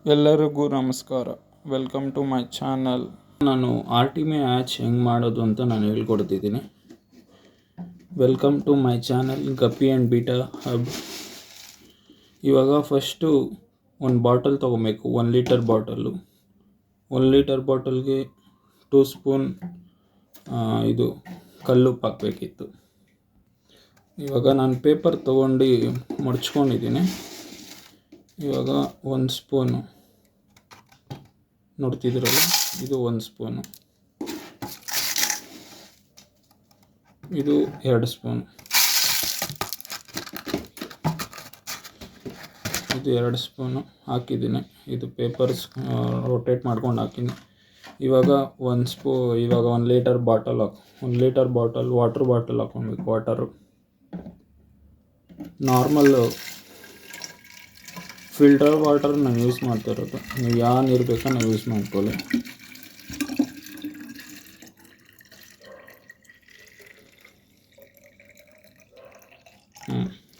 ಎಲ್ಲರಿಗೂ ನಮಸ್ಕಾರ. Welcome to my channel. ನಾನು ಆರ್ಟಿಮಿ ಆ್ಯಚ್ ಹೆಂಗೆ ಮಾಡೋದು ಅಂತ ನಾನು ಹೇಳ್ಕೊಡ್ತಿದ್ದೀನಿ. Welcome to my channel guppy and betta hub. ಇವಾಗ ಫಸ್ಟು ಒಂದು ಬಾಟಲ್ ತೊಗೊಬೇಕು, 1 ಲೀಟರ್ ಬಾಟಲು. 1 ಲೀಟರ್ ಬಾಟಲ್ಗೆ 2 ಸ್ಪೂನ್ ಇದು ಕಲ್ಲುಪ್ಪು ಹಾಕಬೇಕಿತ್ತು. ಇವಾಗ ನಾನು ಪೇಪರ್ ತೊಗೊಂಡು ಮಡ್ಚ್ಕೊಂಡಿದ್ದೀನಿ. ಇವಾಗ 1 ಸ್ಪೂನು ನೋಡ್ತಿದ್ದೀರಲ್ಲ, ಇದು 1 ಸ್ಪೂನು, ಇದು 2 ಸ್ಪೂನು, ಇದು 2 ಸ್ಪೂನು ಹಾಕಿದ್ದೀನಿ. ಇದು ಪೇಪರ್ಸ್ ರೊಟೇಟ್ ಮಾಡ್ಕೊಂಡು ಹಾಕಿದ್ದೀನಿ. ಇವಾಗ 1 litre bottle 1 litre bottle water bottle ಹಾಕ್ಕೊಬೇಕು. ವಾಟರು ನಾರ್ಮಲ್ಲು ಫಿಲ್ಟರ್ ವಾಟರ್ ನಾನು ಯೂಸ್ ಮಾಡ್ತಾ ಇರೋದು. ನೀವು ಯಾವ ನೀರು ಬೇಕೋ ನಾವು ಯೂಸ್ ಮಾಡ್ಕೊಳ್ಳಿ.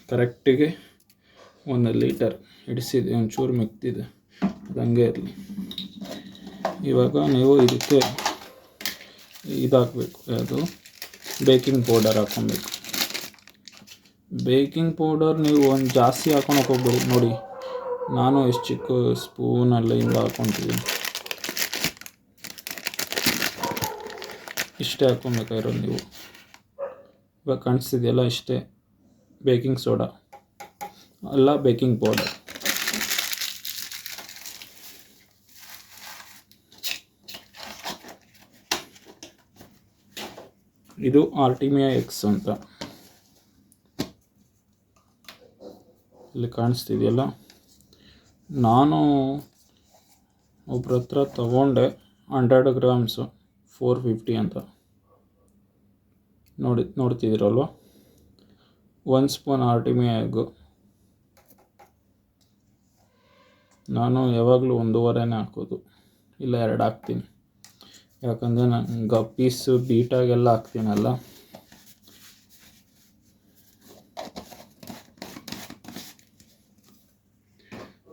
ಕರೆಕ್ಟಿಗೆ 1 ಲೀಟರ್ ಹಿಡಿಸಿದೆ, ಒಂಚೂರು ಮಿಕ್ತಿದೆ, ಅದು ಹಂಗೆ ಇರಲಿ. ಇವಾಗ ನೀವು ಇದಕ್ಕೆ ಇದು ಹಾಕಬೇಕು, ಯಾವುದು ಬೇಕಿಂಗ್ ಪೌಡರ್ ಹಾಕ್ಕೊಬೇಕು. ಬೇಕಿಂಗ್ ಪೌಡರ್ ನೀವು ಒಂದು ಜಾಸ್ತಿ ಹಾಕ್ಕೊಳಕ್ಕೆ ಹೋಗ್ಬೇಡಿ. ನೋಡಿ, ನಾನು ಎಷ್ಟು ಚಿಕ್ಕ ಸ್ಪೂನಲ್ಲಿ ಹಿಂಗೆ ಹಾಕ್ಕೊತಿದ್ದೀನಿ, ಇಷ್ಟೇ ಹಾಕ್ಕೊಬೇಕಾಗಿರೋದು ನೀವು. ಇವಾಗ ಕಾಣಿಸ್ತಿದೆಯಲ್ಲ, ಇಷ್ಟೇ ಬೇಕಿಂಗ್ ಸೋಡಾ ಅಲ್ಲ, ಬೇಕಿಂಗ್ ಪೌಡರ್. ಇದು ಆರ್ಟಿಮಿಯಾ ಎಕ್ಸ್ ಅಂತ ಇಲ್ಲಿ ಕಾಣಿಸ್ತಿದೆಯಲ್ಲ. ನಾನು ಒಬ್ರ ಹತ್ರ ತಗೊಂಡೆ 100 ಗ್ರಾಮ್ಸು 450 ಅಂತ. ನೋಡ್ತಿದ್ದೀರಲ್ವ, 1 ಸ್ಪೂನ್ ಆರ್ಟಿಮಿಯಾ ಎಗ್ಗು. ನಾನು ಯಾವಾಗಲೂ 1.5 ಹಾಕೋದು, ಇಲ್ಲ 2 ಹಾಕ್ತೀನಿ. ಯಾಕಂದರೆ ನಾನು ಗಪ್ಪೀಸು ಬೀಟಾಗೆಲ್ಲ ಹಾಕ್ತೀನಲ್ಲ.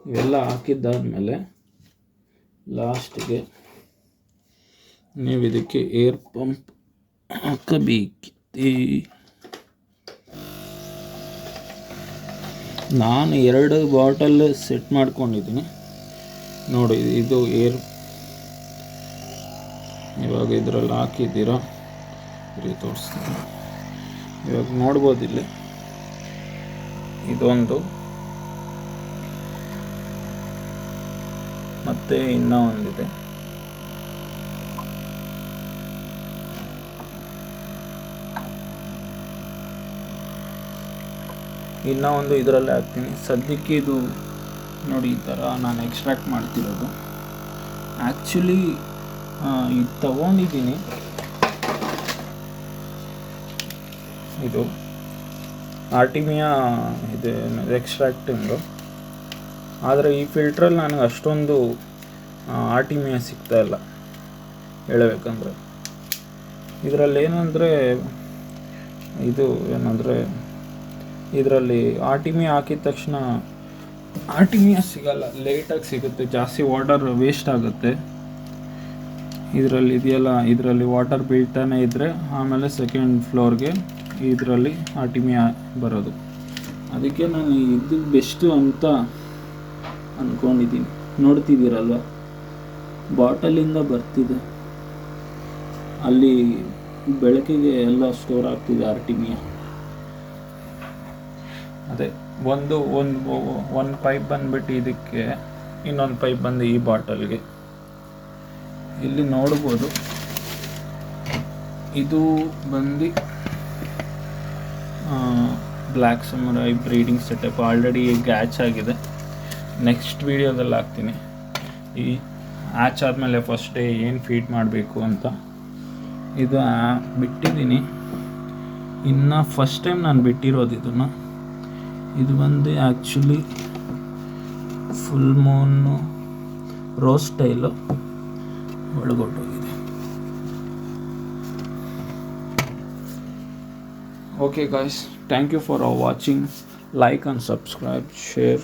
ಇವೆಲ್ಲ ಹಾಕಿದ್ದಾದಮೇಲೆ ಲಾಸ್ಟಿಗೆ ನೀವು ಇದಕ್ಕೆ ಏರ್ ಪಂಪ್ ಹಾಕಬೇಕಿತ್ತು. ನಾನು 2 ಬಾಟಲ್ ಸೆಟ್ ಮಾಡ್ಕೊಂಡಿದ್ದೀನಿ ನೋಡಿ. ಇದು ಏರ್ ಇವಾಗ ಇದರಲ್ಲಿ ಹಾಕಿದ್ದೀರಾ, ತೋರಿಸ್ತೀನಿ. ಇವಾಗ ನೋಡ್ಬೋದು, ಇದೊಂದು, ಮತ್ತು ಇನ್ನೂ ಒಂದಿದೆ. ಇನ್ನೂ ಒಂದು ಇದರಲ್ಲೇ ಹಾಕ್ತೀನಿ. ಸದ್ಯಕ್ಕೆ ಇದು ನೋಡಿ, ಈ ಥರ ನಾನು ಎಕ್ಸ್ಟ್ರಾಕ್ಟ್ ಮಾಡ್ತಿರೋದು. ಆ್ಯಕ್ಚುಲಿ ಇದು ತಗೊಂಡಿದ್ದೀನಿ, ಇದು ಆರ್ಟಿಮಿಯಾ ಇದು ಎಕ್ಸ್ಟ್ರಾಕ್ಟಿಂಗು. ಆದರೆ ಈ ಫಿಲ್ಟ್ರಲ್ಲಿ ನನಗೆ ಅಷ್ಟೊಂದು ಆರ್ಟಿಮಿಯಾ ಸಿಗ್ತಾಯಿಲ್ಲ ಹೇಳಬೇಕಂದ್ರೆ. ಇದರಲ್ಲಿ ಇದರಲ್ಲಿ ಆರ್ಟಿಮಿಯಾ ಹಾಕಿದ ತಕ್ಷಣ ಆರ್ಟಿಮಿಯಾ ಸಿಗಲ್ಲ, ಲೇಟಾಗಿ ಸಿಗುತ್ತೆ, ಜಾಸ್ತಿ ವಾಟರ್ ವೇಸ್ಟ್ ಆಗುತ್ತೆ. ಇದರಲ್ಲಿ ಇದೆಯಲ್ಲ, ಇದರಲ್ಲಿ ವಾಟರ್ ಬೀಳ್ತಾನೆ ಇದ್ದರೆ ಆಮೇಲೆ ಸೆಕೆಂಡ್ ಫ್ಲೋರ್ಗೆ ಇದರಲ್ಲಿ ಆರ್ಟಿಮಿಯಾ ಬರೋದು. ಅದಕ್ಕೆ ನಾನು ಇದು ಬೆಸ್ಟು ಅಂತ ಅಂದ್ಕೊಂಡಿದ್ದೀನಿ. ನೋಡ್ತಿದ್ದೀರಲ್ವ, ಬಾಟಲಿಂದ ಬರ್ತಿದೆ, ಅಲ್ಲಿ ಬೆಳಕಿಗೆ ಎಲ್ಲ ಸ್ಟೋರ್ ಆಗ್ತಿದೆ ಆರ್ಟಿಮಿಯಾ. ಅದೇ ಒಂದು ಪೈಪ್ ಬಂದುಬಿಟ್ಟು ಇದಕ್ಕೆ, ಇನ್ನೊಂದು ಪೈಪ್ ಬಂದು ಈ ಬಾಟಲ್ಗೆ. ಇಲ್ಲಿ ನೋಡ್ಬೋದು, ಇದು ಬಂದು black samurai breeding setup. Already hatch ಆಗಿದೆ, ನೆಕ್ಸ್ಟ್ ವೀಡಿಯೋದಲ್ಲಿ ಹಾಕ್ತೀನಿ. ಈ ಹ್ಯಾಚ್ ಆದಮೇಲೆ ಫಸ್ಟ್ ಡೇ ಏನು ಫೀಡ್ ಮಾಡಬೇಕು ಅಂತ. ಇದು ಬಿಟ್ಟಿದ್ದೀನಿ, ಇನ್ನು ಫಸ್ಟ್ ಟೈಮ್ ನಾನು ಬಿಟ್ಟಿರೋದು ಇದನ್ನು. ಇದು ಬಂದು actually full moon rose style ಒಳಗೊಟ್ಟೋಗಿದೆ. Okay guys, thank you for watching. Like and subscribe, share.